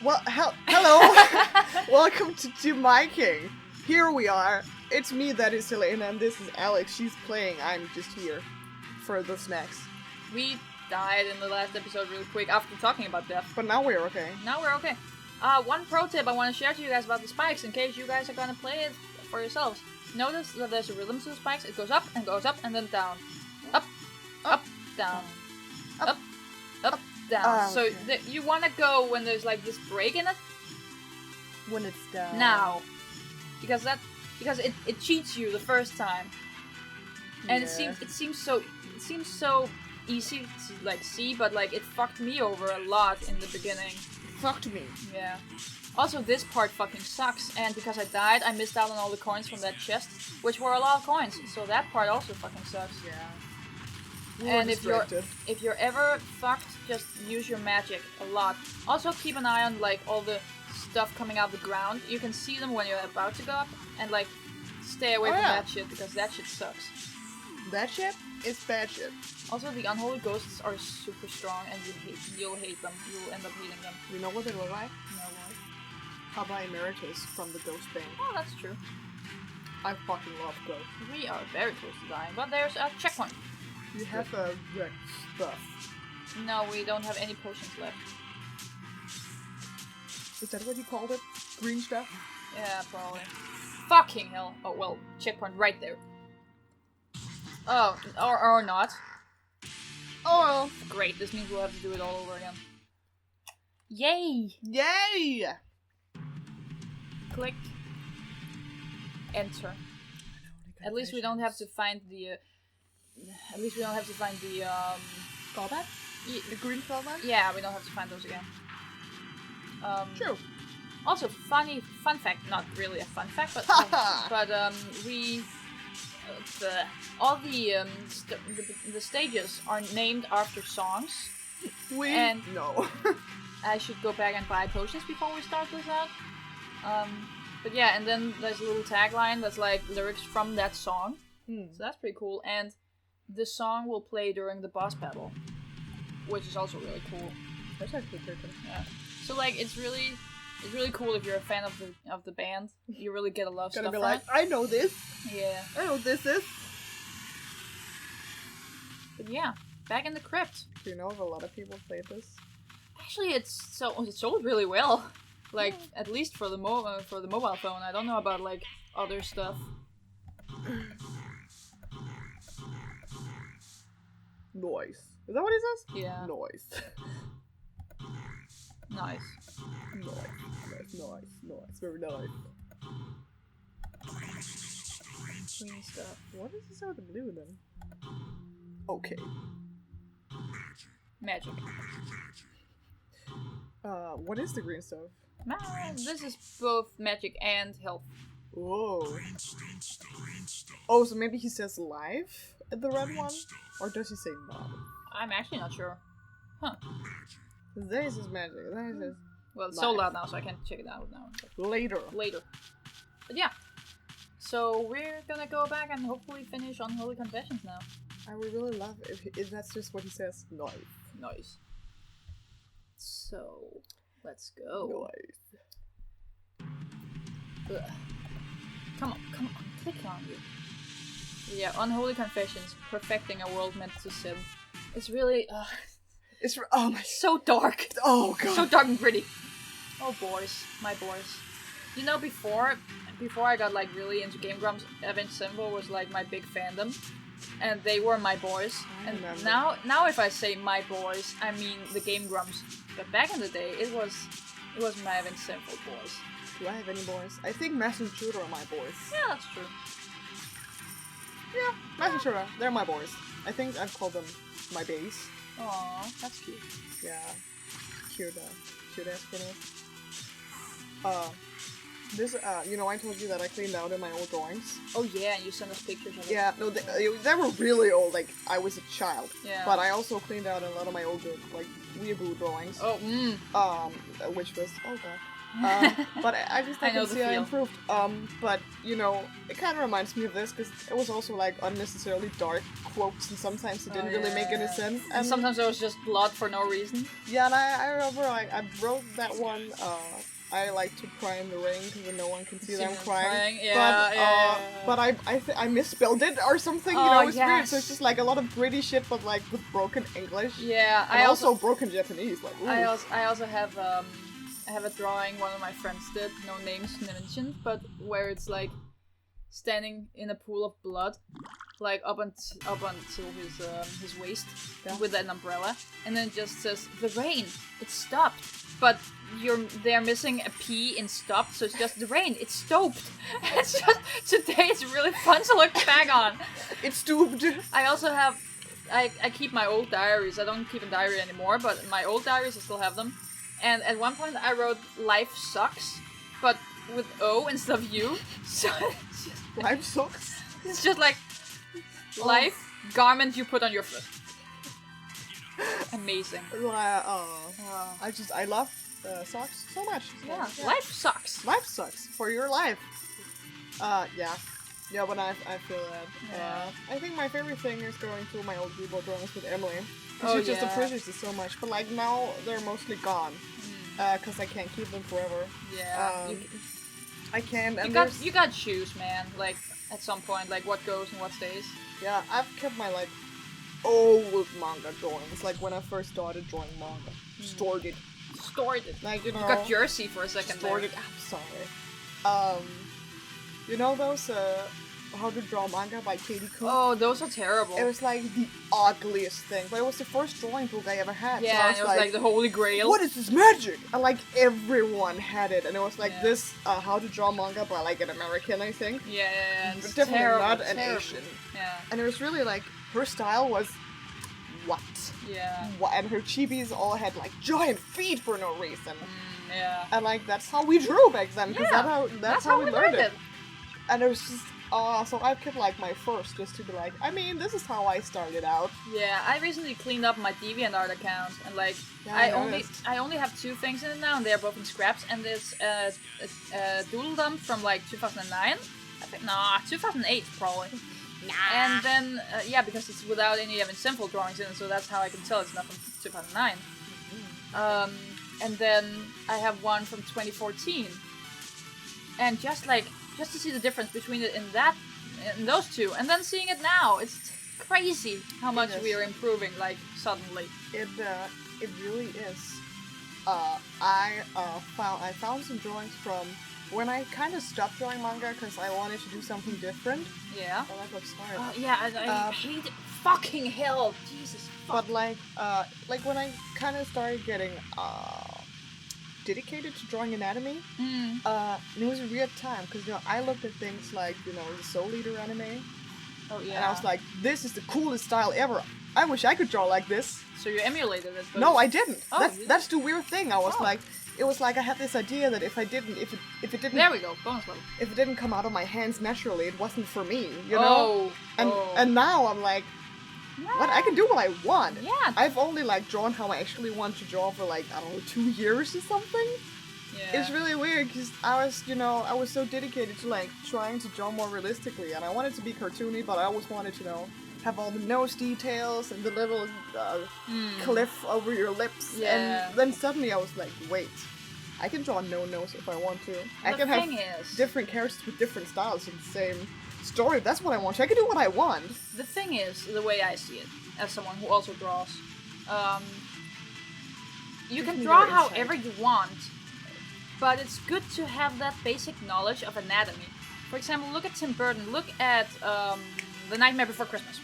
Well, hello! Welcome to Viking. Here we are. It's me, that is Helena, and this is Alex. She's playing. I'm just here for the snacks. We died in the last episode real quick after talking about death. But now we're okay. Now we're okay. One pro tip I want to share to you guys about the spikes, in case you guys are gonna play it for yourselves. Notice that there's a rhythm to the spikes. It goes up, and then down. Up, down. Up, down. So okay. you want to go when there's like this break in it. When it's down. Now. Because it cheats you the first time. And it seems so easy to like see, but like it fucked me over a lot in the beginning. Fucked me. Yeah. Also, this part fucking sucks, and because I died, I missed out on all the coins from that chest, which were a lot of coins, so that part also fucking sucks. Yeah. And if you're ever fucked, just use your magic a lot. Also, keep an eye on like all the stuff coming out of the ground. You can see them when you're about to go up, and like stay away from that shit, because that shit sucks. That shit is bad shit. Also, the unholy ghosts are super strong, and you'll hate them. You'll end up hating them. You know what they look like? No what? Papa Emeritus from the Ghost Band. Oh, that's true. I fucking love ghosts. We are very close to dying, but there's a checkpoint. You have red stuff. No, we don't have any potions left. Is that what you called it? Green stuff? Yeah, probably. Fucking hell. Oh, well, checkpoint right there. Oh, or not. Oh well. Great, this means we'll have to do it all over again. Yay! Yay! Click. Enter. At least we don't have to find the... Callback? The green callback? Yeah, we don't have to find those again. True. Also, fun fact, not really a fun fact, but all the stages are named after songs. No. I should go back and buy potions before we start this out. But yeah, and then there's a little tagline that's like lyrics from that song. So that's pretty cool. And the song will play during the boss battle, which is also really cool. That's actually pretty cool. Yeah. So like it's really cool if you're a fan of the band. You really get a lot of stuff be from like, it. I know this. Yeah. I know what this is. But yeah, back in the crypt. Do you know if a lot of people played this? Actually, it sold really well. Like at least for the mobile phone. I don't know about like other stuff. Noise. Is that what he says? Yeah. Noise. Nice. Nice. Very nice. Green stuff. What is this with the blue then? Okay. Magic. What is the green stuff? This is both magic and health. Whoa. Oh, so maybe he says live at the red one? Or does he say no? I'm actually not sure. Huh. This is magic. This is well, it's sold out now, so I can't check it out now. Later. But yeah. So we're gonna go back and hopefully finish Unholy Confessions now. I would really love if that's just what he says. Nice. So, let's go. Nice. Ugh. Come on, click on you. Yeah, Unholy Confessions, perfecting a world meant to sin. It's really, oh my, so dark. Oh god. So dark and gritty. Oh boys, my boys. You know, before I got like really into Game Grumps, Avenged Sevenfold was like my big fandom. And they were my boys. And now if I say my boys, I mean the Game Grumps. But back in the day, it was my Avenged Sevenfold boys. Do I have any boys? I think Mass and Shooter are my boys. Yeah, that's true. Yeah, Mass and Shooter, they're my boys. I think I've called them my baes. Aww, that's cute. Yeah. Cute ass kiddo. This, you know, I told you that I cleaned out in my old drawings. Oh yeah, you sent us pictures of it. Yeah, no, they were really old, like, I was a child. Yeah. But I also cleaned out a lot of my older, like, weaboo drawings. Oh, Which was, oh god. But I just I I know can the see I feel. improved. But you know, it kind of reminds me of this because it was also like unnecessarily dark quotes, and sometimes it didn't really make any sense. And sometimes there was just blood for no reason. Yeah, and I remember like I wrote that one. I like to cry in the rain because no one can see that I'm crying. But I misspelled it or something. You know, it's weird. So it's just like a lot of gritty shit, but like with broken English. Yeah, And also broken Japanese. Like, ooh. I also have a drawing one of my friends did, no names mentioned, but where it's like standing in a pool of blood, like up until his waist, with an umbrella, and then it just says the rain, it stopped, but they're missing a P in stopped, so it's just the rain, it's stopped. It's just today it's really fun to look back on. It's stooped. I also have I keep my old diaries. I don't keep a diary anymore, but my old diaries I still have them. And at one point I wrote life sucks, but with O instead of U. So it's just, life sucks. It's just like life garment you put on your foot. Amazing. I love socks so much. So, yeah, life sucks. Life sucks for your life. Yeah, but I feel that. Yeah. I think my favorite thing is going through my old keyboard drawings with Emily. Oh, She just appreciates it so much. But like now they're mostly gone. Because I can't keep them forever. Yeah. I can. And you got to choose, man. Like at some point, like what goes and what stays. Yeah, I've kept my like old manga drawings. Like when I first started drawing manga, stored it. Like you know. You got Jersey for a second. Stored it. I'm sorry. You know those How to Draw Manga by Katie Cook? Oh, those are terrible. It was like the ugliest thing, but it was the first drawing book I ever had. Yeah, so it was like the Holy Grail. What is this magic? And like everyone had it, and it was like this How to Draw Manga by like an American, I think. Yeah. But definitely terrible, not an Asian. Yeah. And it was really like her style was what? Yeah. And her chibis all had like giant feet for no reason. Yeah. And like that's how we drew back then, because that's how we learned it. And it was just, so I've kept like my first just to be like, I mean, this is how I started out. Yeah, I recently cleaned up my DeviantArt account, and like, I only have 2 things in it now, and they're both in scraps, and there's Doodle Dump from like 2009, I think, 2008 probably. And then, because it's without any Avenged Sevenfold drawings in it, so that's how I can tell it's not from 2009. And then I have one from 2014. And just to see the difference between it in those two, and then seeing it now, it's crazy how much we are improving, like, suddenly. It really is. I found some drawings from when I kind of stopped drawing manga because I wanted to do something different. Yeah. Oh, that looks hard. I hate it. Fucking hell, Jesus. Fuck. But like when I kind of started getting dedicated to drawing anatomy, and it was a weird time because I looked at things like the Soul Eater anime. Oh yeah. And I was like, this is the coolest style ever. I wish I could draw like this. So you emulated it? But No, I didn't. Oh, that's the weird thing. I was like, it was like I had this idea that if it didn't. There we go, bonus level. If it didn't come out of my hands naturally, it wasn't for me. You know. And now I'm like, what? I can do what I want. Yeah. I've only drawn how I actually want to draw for I don't know, 2 years or something. Yeah. It's really weird because I was so dedicated to trying to draw more realistically, and I wanted to be cartoony, but I always wanted to have all the nose details and the little cliff over your lips. Yeah. And then suddenly I was like, wait, I can draw no nose if I want to. I can have different characters with different styles in the same story. That's what I want. I can do what I want. The thing is, the way I see it, as someone who also draws, you can draw however you want, but it's good to have that basic knowledge of anatomy. For example, look at Tim Burton. Look at The Nightmare Before Christmas.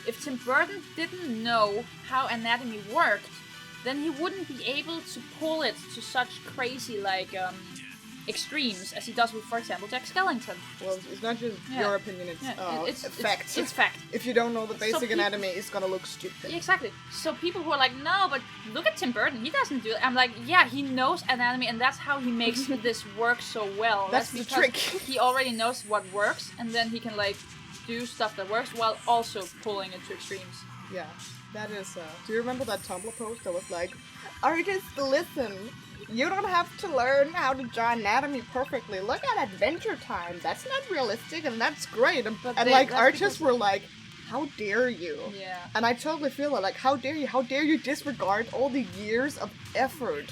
If Tim Burton didn't know how anatomy worked, then he wouldn't be able to pull it to such crazy extremes as he does with, for example, Jack Skellington. Well, it's not just your opinion, it's fact. It's fact. If you don't know the basic anatomy, it's gonna look stupid. Exactly. So people who are like, no, but look at Tim Burton, he doesn't do it. I'm like, yeah, he knows anatomy, and that's how he makes this work so well. That's the trick. He already knows what works, and then he can do stuff that works while also pulling it to extremes. Yeah, that is. Do you remember that Tumblr post that was like, artists listen? You don't have to learn how to draw anatomy perfectly. Look at Adventure Time. That's not realistic, and that's great. And artists were like, how dare you? Yeah. And I totally feel it. Like, how dare you? How dare you disregard all the years of effort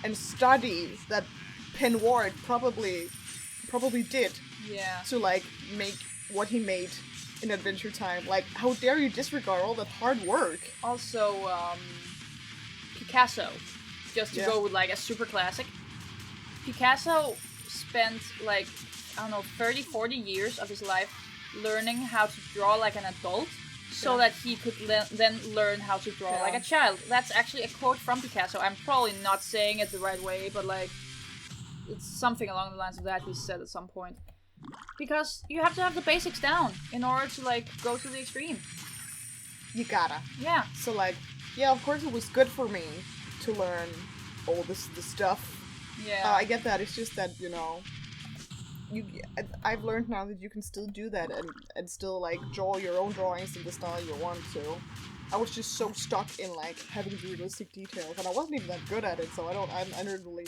and study that Pen Ward probably did. Yeah. To, like, make what he made in Adventure Time. Like, how dare you disregard all that hard work? Also, Picasso. Just to go with, like, a super classic. Picasso spent, like, I don't know, 30, 40 years of his life learning how to draw like an adult so that he could then learn how to draw like a child. That's actually a quote from Picasso. I'm probably not saying it the right way, but, like, it's something along the lines of that he said at some point. Because you have to have the basics down in order to, like, go to the extreme. You gotta. Yeah. So, like, yeah, of course it was good for me to learn all the stuff. Yeah. I get that. It's just that, you know, I've learned now that you can still do that and still, like, draw your own drawings in the style you want to. I was just so stuck in, like, having realistic details, and I wasn't even that good at it, so I really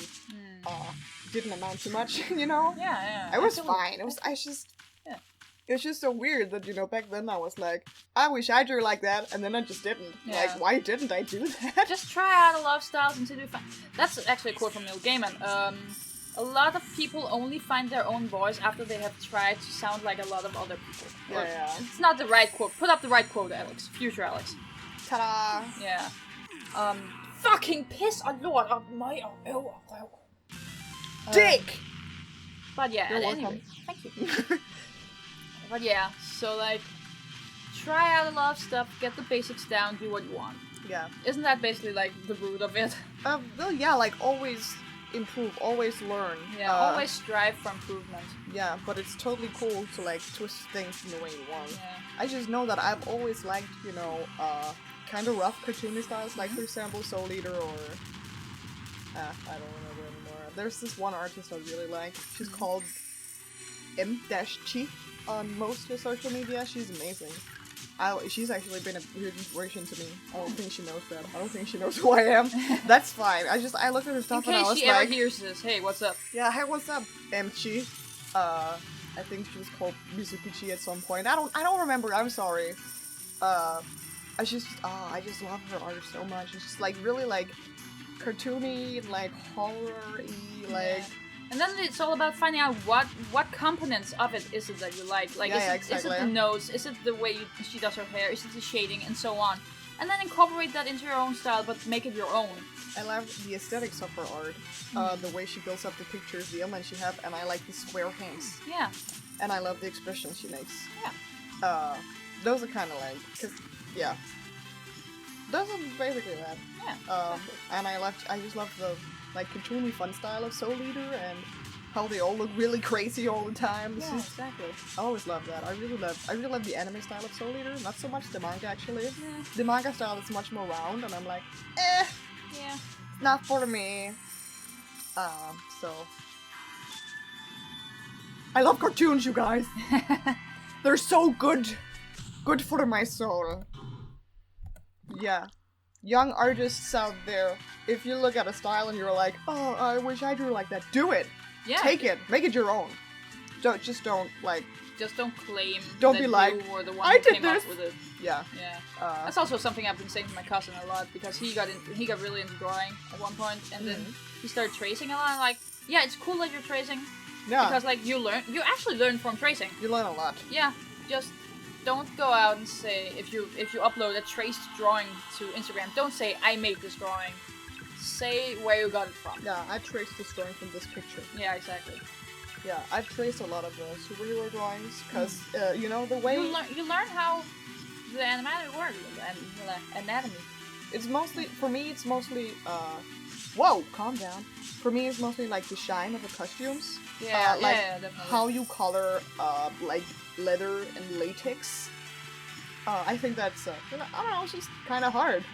didn't amount to much, you know? Yeah. It was fine. It was just so weird that, you know, back then I was like, I wish I drew like that, and then I just didn't. Yeah. Like, why didn't I do that? Just try out a lot of styles until you find... That's actually a quote from Neil Gaiman. A lot of people only find their own voice after they have tried to sound like a lot of other people. Yeah. It's not the right quote. Put up the right quote, Alex. Future Alex. Ta-da! Yeah. Fucking piss a lot of my... Dick! But yeah, You're anyway. Thank you. But yeah, so, like, try out a lot of stuff, get the basics down, do what you want. Yeah. Isn't that basically, like, the root of it? Well, yeah, like, always improve, always learn. Yeah, always strive for improvement. Yeah, but it's totally cool to, like, twist things in the way you want. Yeah. I just know that I've always liked, you know, kind of rough cartoony styles, like, for example, Soul Eater or... I don't remember anymore. There's this one artist I really like. She's called M-Chi on most of social media. She's amazing. She's actually been a weird inspiration to me. I don't think she knows that. I don't think she knows who I am. That's fine. I looked at her stuff and I was like... In case she ever hears this, hey, what's up? Yeah, hey, what's up, M-Chi? I think she was called Mizukichi at some point. I don't remember. I'm sorry. I just love her art so much. It's just, like, really, like, cartoony, like, horror-y, like... And then it's all about finding out what components of it is it that you like. Like, is it the nose? Is it the way she does her hair? Is it the shading? And so on. And then incorporate that into your own style, but make it your own. I love the aesthetics of her art. The way she builds up the pictures, the elements she has, and I like the square hands. Yeah. And I love the expressions she makes. Yeah. Those are kind of like... yeah. Those are basically that. Yeah. And I just love the, like, cartoony fun style of Soul Eater and how they all look really crazy all the time. Yeah, exactly. I always love that. I really love the anime style of Soul Eater, not so much the manga actually. Yeah. The manga style is much more round and I'm like, yeah, it's not for me. So I love cartoons, you guys. They're so good. Good for my soul. Yeah. Young artists out there, if you look at a style and you're like, oh, I wish I drew like that, do it! Yeah. Take it! Make it your own! Don't claim don't that be like, you were the one I who did came this! up with it. Yeah. Yeah. That's also something I've been saying to my cousin a lot, because he got really into drawing at one point, and then he started tracing a lot, and like, yeah, it's cool that you're tracing. Yeah. Because, like, you actually learn from tracing. You learn a lot. Yeah. Just don't go out and say, if you upload a traced drawing to Instagram, don't say, I made this drawing. Say where you got it from. Yeah, I traced this drawing from this picture. Yeah, exactly. Yeah, I've traced a lot of superhero drawings, because, you know, the way... You learn how the anatomy works, the anatomy. It's mostly, for me, it's mostly, whoa, calm down. For me, it's mostly, like, the shine of the costumes. Yeah, like, definitely. how you color, like, leather and latex. I think that's, I don't know, it's just kind of hard.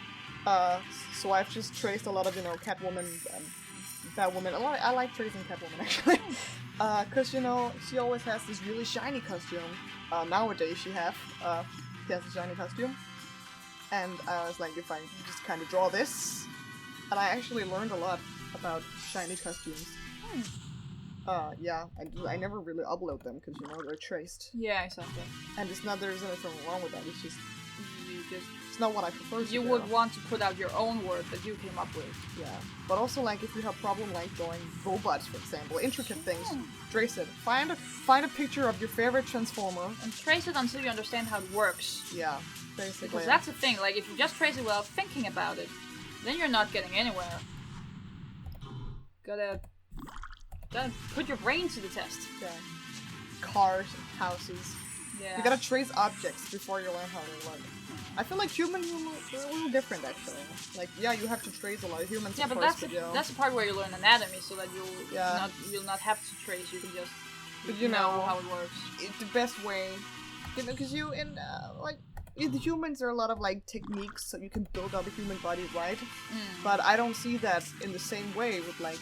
So I've just traced a lot of, you know, Catwoman and Batwoman. I like tracing Catwoman, actually. Because, you know, she always has this really shiny costume. Nowadays she has a shiny costume. And I was like, if I just kind of draw this. And I actually learned a lot about shiny costumes. Yeah, I never really upload them because, you know, they're traced. Yeah, exactly. And it's not, there's anything wrong with that, it's just, it's not what I prefer to do. You would want to put out your own work that you came up with. Yeah, but also, like, if you have problem, like, drawing robots, for example, intricate things, trace it. Find a picture of your favorite transformer. And trace it until you understand how it works. Yeah, basically. Because that's the thing, like, if you just trace it without thinking about it, then you're not getting anywhere. Gotta put your brain to the test. Yeah. Cars, houses. Yeah. You gotta trace objects before you learn how they look. I feel like humans are a little different, actually. Like, yeah, you have to trace a lot of humans. Yeah, of but course, that's the part where you learn anatomy, so that you'll not have to trace. You can just know how it works. It's the best way, you know, because you like in the humans there are a lot of like techniques so you can build up a human body, right? But I don't see that in the same way with like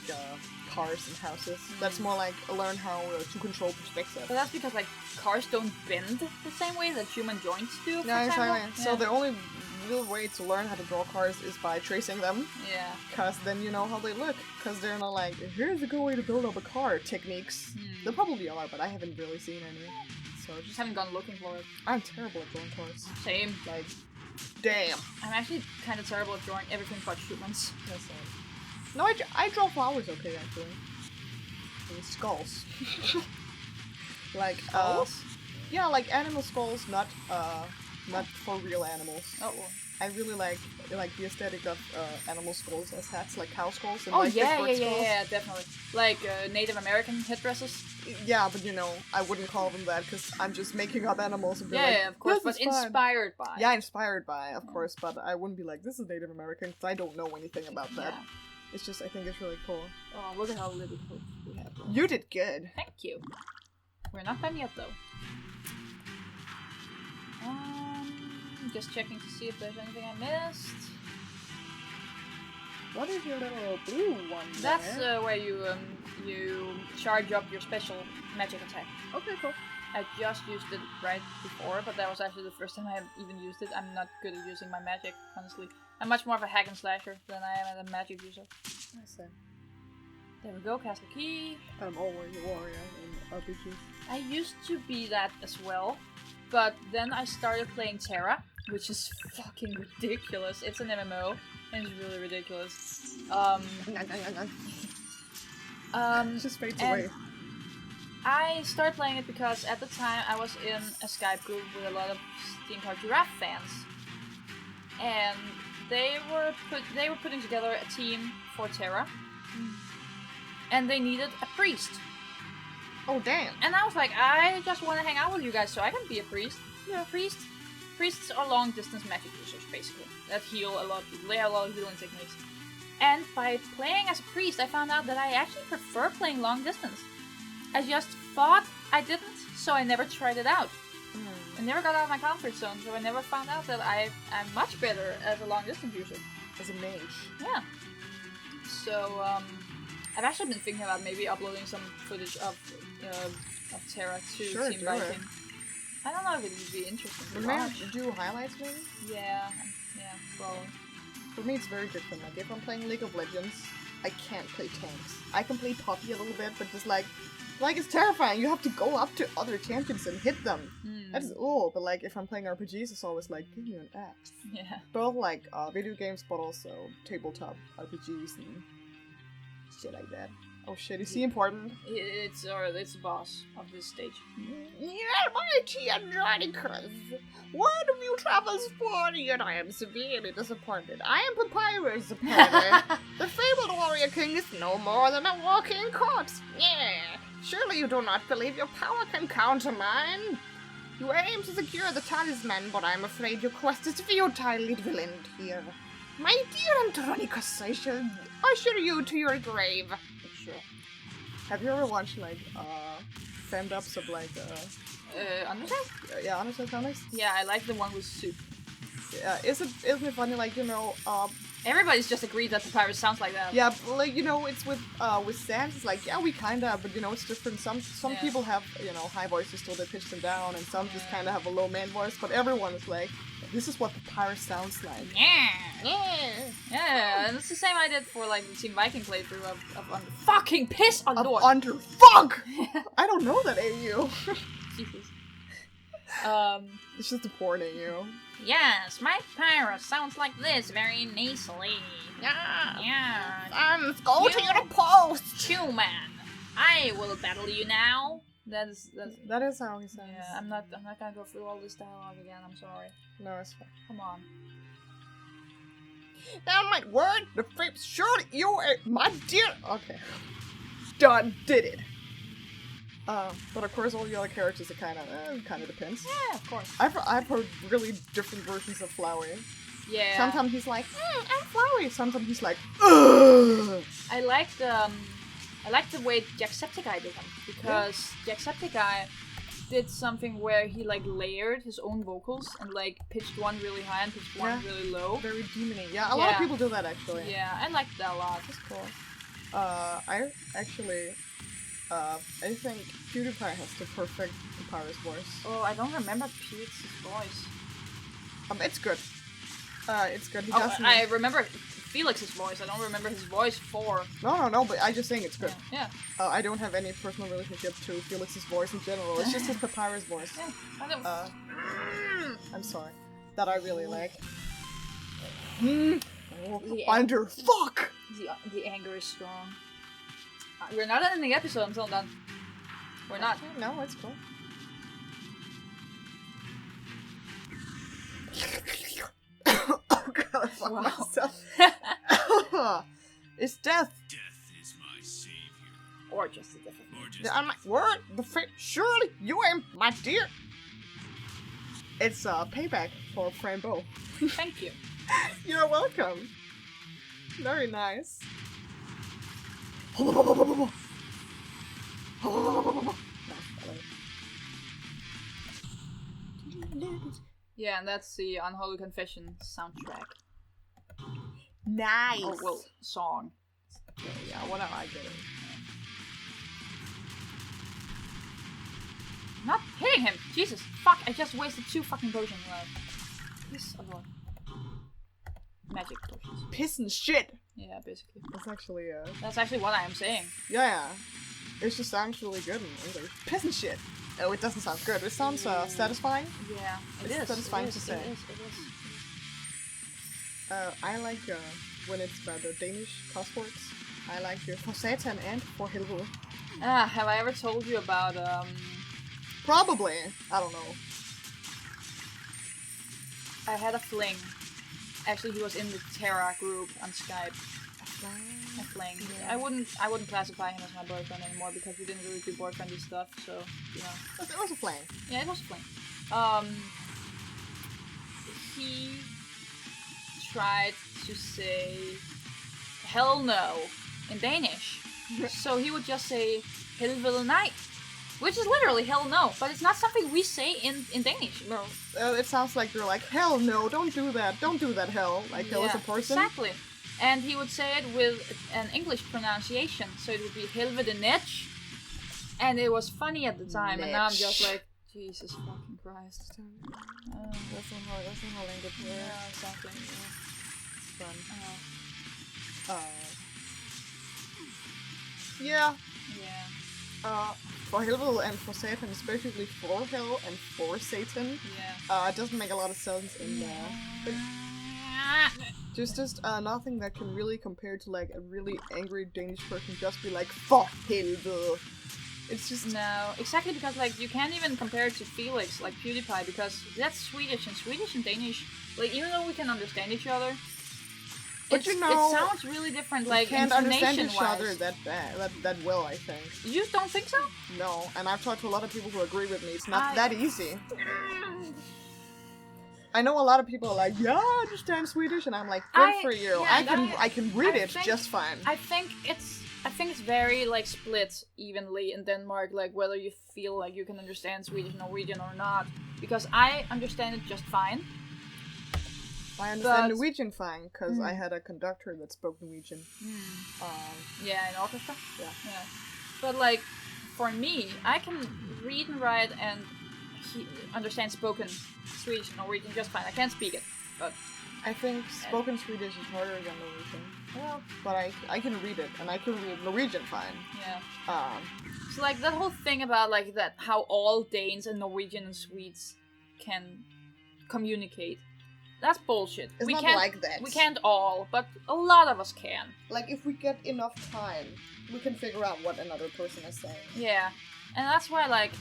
cars and houses. That's more like learn how to control perspective. But that's because like cars don't bend the same way that human joints do. Yeah, exactly. Yeah. So the only real way to learn how to draw cars is by tracing them. Yeah. Because then you know how they look. Because they're not like, here's a good way to build up a car techniques. There probably are, but I haven't really seen any. So just haven't gone looking for it. I'm terrible at drawing cars. Same. Like, damn. I'm actually kind of terrible at drawing everything but humans. That's it. No, I draw flowers okay, actually. And skulls. Like, skulls? Yeah, like animal skulls, not for real animals. Oh. I really like the aesthetic of animal skulls as hats, like cow skulls and like big bird skulls. Yeah, definitely. Like Native American headdresses. Yeah, but you know, I wouldn't call them that because I'm just making up animals and be yeah, of course, but inspired by. Yeah, inspired by, of course, but I wouldn't be like, this is Native American because I don't know anything about that. Yeah. It's just, I think it's really cool. Oh, look at how little we have. You did good. Thank you. We're not done yet, though. Just checking to see if there's anything I missed. What is your little blue one there? That's where you charge up your special magic attack. Okay, cool. I just used it right before, but that was actually the first time I have even used it. I'm not good at using my magic, honestly. I'm much more of a hack and slasher than I am a magic user. I see. There we go, cast a key. I'm always a warrior in RPGs. I used to be that as well, but then I started playing Terra, which is fucking ridiculous. It's an MMO, and it's really ridiculous. Just fades away. I started playing it because at the time I was in a Skype group with a lot of Steam Card Giraffe fans, and they were putting together a team for Terra, and they needed a priest. Oh damn! And I was like, I just want to hang out with you guys, so I can be a priest. Yeah, priests are long distance magic users, basically, that heal a lot of people. They have a lot of healing techniques. And by playing as a priest, I found out that I actually prefer playing long distance. I just thought I didn't, so I never tried it out. I never got out of my comfort zone, so I never found out that I'm much better as a long distance user. As a mage. Yeah. So, I've actually been thinking about maybe uploading some footage of Terra to Team Viking. I don't know if it would be interesting to watch. Do highlights maybe? Yeah, probably. For me it's very different. Like if I'm playing League of Legends, I can't play tanks. I can play Poppy a little bit, but just like it's terrifying. You have to go up to other champions and hit them. That is but like if I'm playing RPGs, it's always like, give me an axe. Yeah. Both like video games, but also tabletop RPGs and shit like that. Oh shit, is he important? It's the boss of this stage. Yeah, mighty Andronicus! What have you travels for? Yet I am severely disappointed. I am Papyrus, apparently. The fabled warrior king is no more than a walking corpse. Yeah, surely you do not believe your power can counter mine. You aim to secure the talisman, but I am afraid your quest is futile. It will end here. My dear Andronicus, I shall usher you to your grave. Sure. Have you ever watched like fan-dubs of like Undertale? Yeah, Undertale comics? Yeah, I like the one with soup. Yeah, isn't it funny, like, you know, Everybody's just agreed that papyrus sounds like that. Yeah, but, like, you know, it's with Sans, it's like, yeah, we kinda, but, you know, it's different. Some people have, you know, high voices so they pitch them down, and some just kinda have a low man voice, but everyone is like, this is what papyrus sounds like. Yeah, and it's the same I did for, like, the Team Viking playthrough of Under fucking piss on Lord. Under fuck! I don't know that AU. Jesus. It's just a porn AU. Yes, my papyrus sounds like this, very nasally. Yeah. Let's go to your post! Human, I will battle you now. That is how he sounds. Yeah, I'm not gonna go through all this dialogue again. I'm sorry. No, it's fine. Come on. Down my word, the fate surely you are my dear. Okay, done. Did it. But of course, all the other characters are kind of depends. Yeah, of course. I've heard really different versions of Flowey. Yeah. Sometimes he's like, I'm Flowey. Sometimes he's like, ugh. I like the way Jacksepticeye did him, because Jacksepticeye did something where he like layered his own vocals and like pitched one really high and pitched one really low. Very demony. Yeah, a lot of people do that actually. Yeah, I liked that a lot. That's cool. I actually, I think PewDiePie has the perfect papyrus voice. Oh, I don't remember Pew's voice. It's good. It's good. He doesn't. I remember Felix's voice. I don't remember his voice for. No, but I just think it's good. Yeah. I don't have any personal relationship to Felix's voice in general. It's just his papyrus voice. Yeah. I'm sorry. That I really like. Under fuck! The anger is strong. We're not ending the episode until I'm done. We're not. No, it's cool. Oh god, I fucked myself. It's death. Death is my savior. Or just a different. On my word, the fate surely you am my dear. It's payback for Frambo. Thank you. You're welcome. Very nice. Yeah, and that's the Unholy Confession soundtrack. Nice. Or, well, song. Yeah, whatever, I get it. Not hitting him! Jesus, fuck, I just wasted 2 fucking potions. Piss a lot. Magic potions. Piss and shit! Yeah, basically. That's actually what I am saying. Yeah. It just sounds really good in English. Piss and shit! Oh, it doesn't sound good. It sounds satisfying. Yeah, it's satisfying to say. It is. I like when it's about the Danish cuss words. I like for Satan and for Helvede. Have I ever told you about Probably. I don't know. I had a fling. Actually, he was in the Terra group on Skype. A fling. Yeah. I wouldn't classify him as my boyfriend anymore because we didn't really do boyfriendy stuff. So you know. It was a fling. Yeah, it was a fling. He tried to say hell no in Danish. So he would just say helvede nej, which is literally hell no, but it's not something we say in Danish. No, it sounds like you're like, hell no, don't do that hell, like hell is a person. Exactly. And he would say it with an English pronunciation, so it would be helvede nej, and it was funny at the time, and now I'm just like, Jesus fucking Christ. That's not how language works. Yeah, exactly. Yeah. It's fun. Yeah. Yeah. For Helvede and for Satan, especially for hell and for Satan. Yeah. It doesn't make a lot of sense in there. But just nothing that can really compare to like a really angry Danish person just be like, for Helvede. It's just... No, exactly, because like you can't even compare it to Felix, like PewDiePie, because that's Swedish and Danish, like even though we can understand each other, but you know, it sounds really different, like we can't understand each wise. other that well, I think. You don't think so? No, and I've talked to a lot of people who agree with me, it's not that easy. I know a lot of people are like, yeah, I understand Swedish, and I'm like, good for you. Yeah, I can read it just fine. I think it's very like split evenly in Denmark, like whether you feel like you can understand Swedish, Norwegian or not, because I understand it just fine. I understand Norwegian fine, because I had a conductor that spoke Norwegian. Yeah, in orchestra? Yeah. But, like, for me, I can read and write and understand spoken Swedish and Norwegian just fine. I can't speak it, but... I think spoken Swedish is harder than Norwegian. Well... But I can read it, and I can read Norwegian fine. Yeah. So, like, that whole thing about, like, that how all Danes and Norwegian and Swedes can communicate. That's bullshit. It's not like that. We can't all, but a lot of us can. Like, if we get enough time, we can figure out what another person is saying. Yeah. And that's why, like,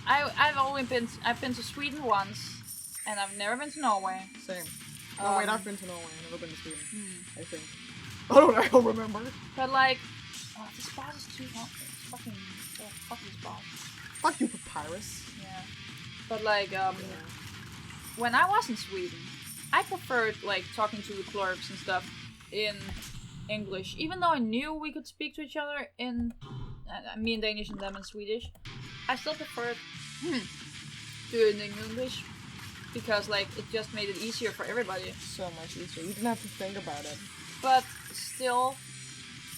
I've been to Sweden once, and I've never been to Norway. Same. Oh wait, I've been to Norway. I've never been to Sweden. I think. I don't remember. But like, this boss is too long. Fuck this boss. Fuck you, Papyrus. Yeah. But like, when I was in Sweden, I preferred like talking to the clerks and stuff in English, even though I knew we could speak to each other in me in Danish and them in Swedish. I still preferred doing it in English. Because, like, it just made it easier for everybody. So much easier. You didn't have to think about it. But still,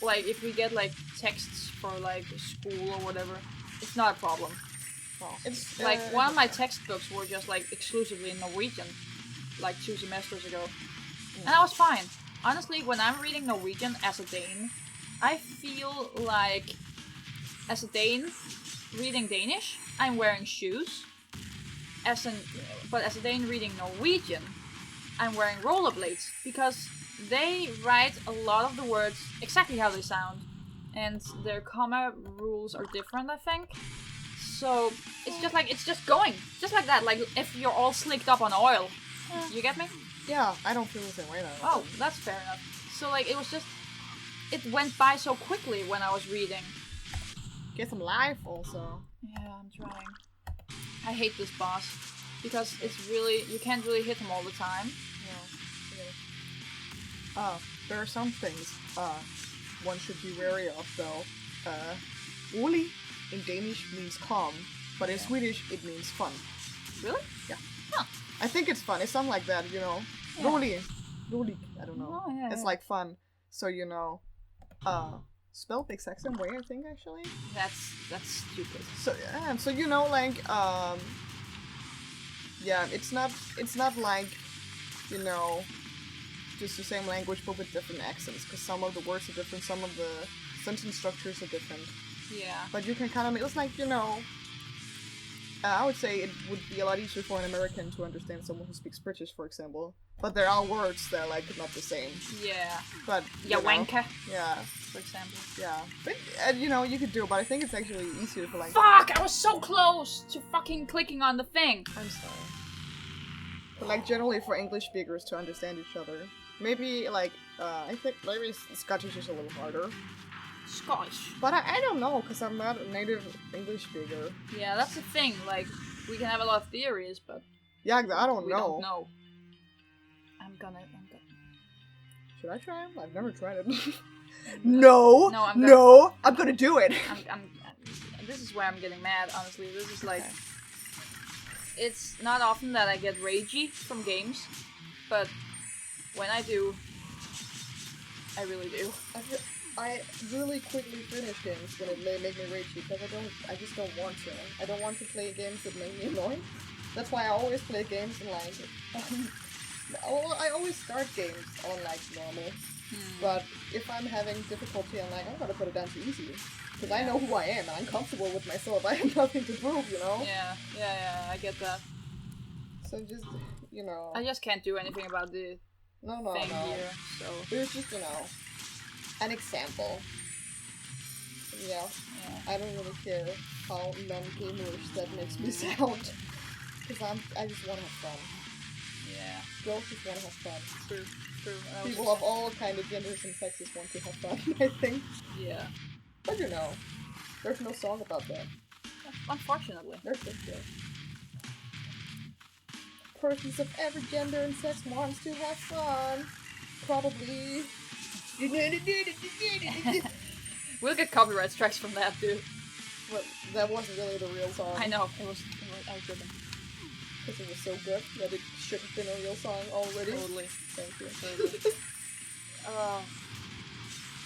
like, if we get, like, texts for, like, school or whatever, it's not a problem. Well, it's, like, one of my textbooks were just, like, exclusively in Norwegian, like, 2 semesters ago. And that was fine. Honestly, when I'm reading Norwegian as a Dane, I feel like, as a Dane, reading Danish, I'm wearing shoes. But as a Dane reading Norwegian, I'm wearing rollerblades because they write a lot of the words exactly how they sound, and their comma rules are different, I think. So it's just going, just like that. Like if you're all slicked up on oil, you get me? Yeah, I don't feel the same way though. Oh, that's fair enough. So like it went by so quickly when I was reading. Get some life also. Yeah, I'm trying. I hate this boss because you can't really hit him all the time. No. There are some things one should be wary of though. Rolig in Danish means calm, but in Swedish it means fun. Really? Yeah. Huh. I think it's fun. It's something like that, you know. Yeah. Rolig. I don't know. Oh, yeah, it's like fun. So you know, spelled the exact same way, I think, actually. That's stupid. So yeah, so you know, like, yeah, it's not like, you know, just the same language but with different accents, because some of the words are different, some of the sentence structures are different. Yeah. But you can kind of, it's like, you know, I would say it would be a lot easier for an American to understand someone who speaks British, for example. But there are words that are, like, not the same. Yeah. But, wanker. Yeah. For example. Yeah. But, you know, you could do it, but I think it's actually easier for, like... Fuck! I was so close to fucking clicking on the thing! I'm sorry. But, like, generally for English speakers to understand each other. Maybe, like, I think maybe Scottish is a little harder. Scottish. But I don't know, because I'm not a native English speaker. Yeah, that's the thing. Like, we can have a lot of theories, but... Yeah, I don't know. We don't know. I'm gonna... Should I try them? I've never tried it. No, I'm gonna do it. This is where I'm getting mad, honestly. This is like... It's not often that I get ragey from games, but when I do, I really do. I really quickly finish games when they make me ragey, because I just don't want to. I don't want to play games that make me annoying. That's why I always play games in like... I always start games on like normal. But if I'm having difficulty, I'm like, I'm gonna put it down to easy. Because I know who I am, and I'm comfortable with myself. I have nothing to prove, you know? Yeah, I get that. So just, you know... I just can't do anything about the thing here, so... There's just, you know, an example. Yeah. I don't really care how non-gamerish that makes me sound. Because I just want to have fun. Yeah. Girls just want to have fun. True. People of all kind of genders and sexes want to have fun, I think. Yeah. But you know, there's no song about that. Unfortunately. There's just good. Persons of every gender and sex wants to have fun. Probably. We'll get copyright strikes from that, dude. But that wasn't really the real song. I know. I was kidding. because it was so good that it should have been a real song already. Totally. Thank you. Totally.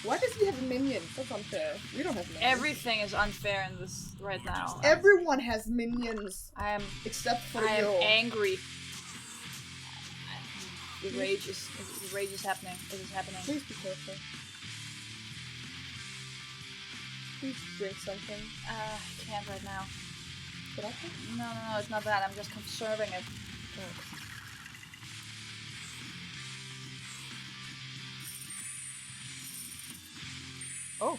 Why does he have minions? That's unfair. We don't have minions. Everything is unfair in this right now. Everyone has minions. Except for you. I am angry. The rage is happening. It is happening. Please be careful. Please drink something. I can't right now. Should I think? No, it's not that. I'm just conserving it. Oh.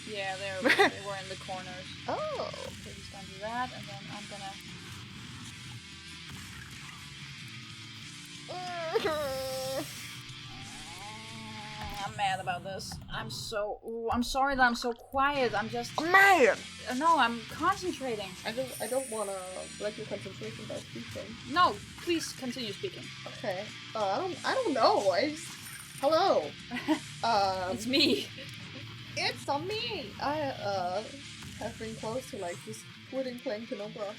Yeah, they were in the corners. Oh. Okay, just gonna do that, and then I'm gonna... I'm mad about this. I'm sorry that I'm so quiet. I'm just... mad! No, I'm concentrating. I don't wanna break your concentration by speaking. No, please continue speaking. Okay. I don't know. Hello. It's me. It's on me. I have been close to like just quitting playing Penumbra.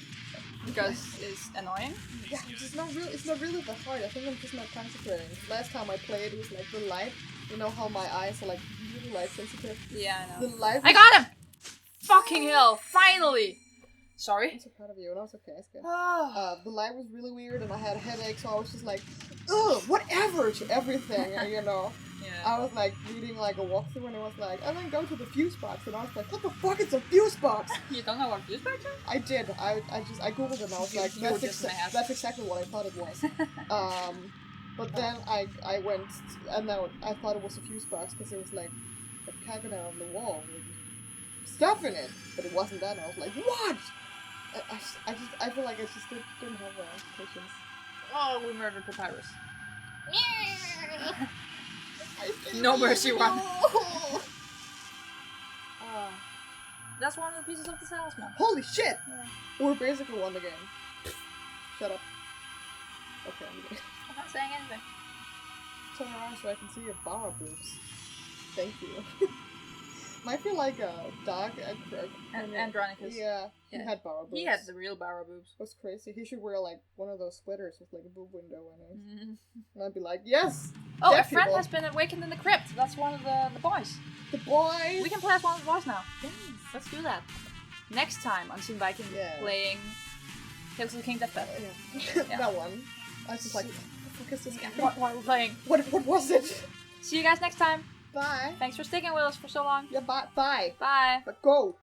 Because it's annoying? Yeah, it's not really that hard. I think I'm just not concentrating. Last time I played it was like the light. You know how my eyes are like really light sensitive? Yeah, I know. The light I got him! Fucking hell, finally! Sorry? I'm so proud of you. No, it's okay. It's good. The light was really weird and I had a headache, so I was just like, ugh, whatever to everything, you know? Yeah. I was like reading like a walkthrough and it was like, and then go to the fuse box, and I was like, what the fuck is a fuse box? You don't know what fuse box is? I did. I googled it and I was like, that's exactly what I thought it was. But then I went and then I thought it was a fuse box because it was like a cabinet on the wall with stuff in it, but it wasn't that. And I was like, what? I feel like I just didn't have patience. Oh, we murdered Papyrus. No mercy one. That's one of the pieces of the talisman. Holy shit! Yeah. We're basically won the game. Shut up. Okay, I'm not saying anything. Turn around so I can see your bar boobs. Thank you. Might feel like a dog Andronicus. Yeah, he had bar boobs. He had the real bar boobs. That's crazy. He should wear like one of those sweaters with like a boob window in it. And I'd be like, yes! Oh, a friend has been awakened in the crypt. That's one of the boys. The boys! We can play as one of the boys now. Yes. Let's do that. Next time on Team Viking, playing Tales of the King Deathbat. Yeah. That one. I was just like, what the fuck is this game? What are we playing? What was it? See you guys next time. Bye. Thanks for sticking with us for so long. Yeah, bye. Bye. But go.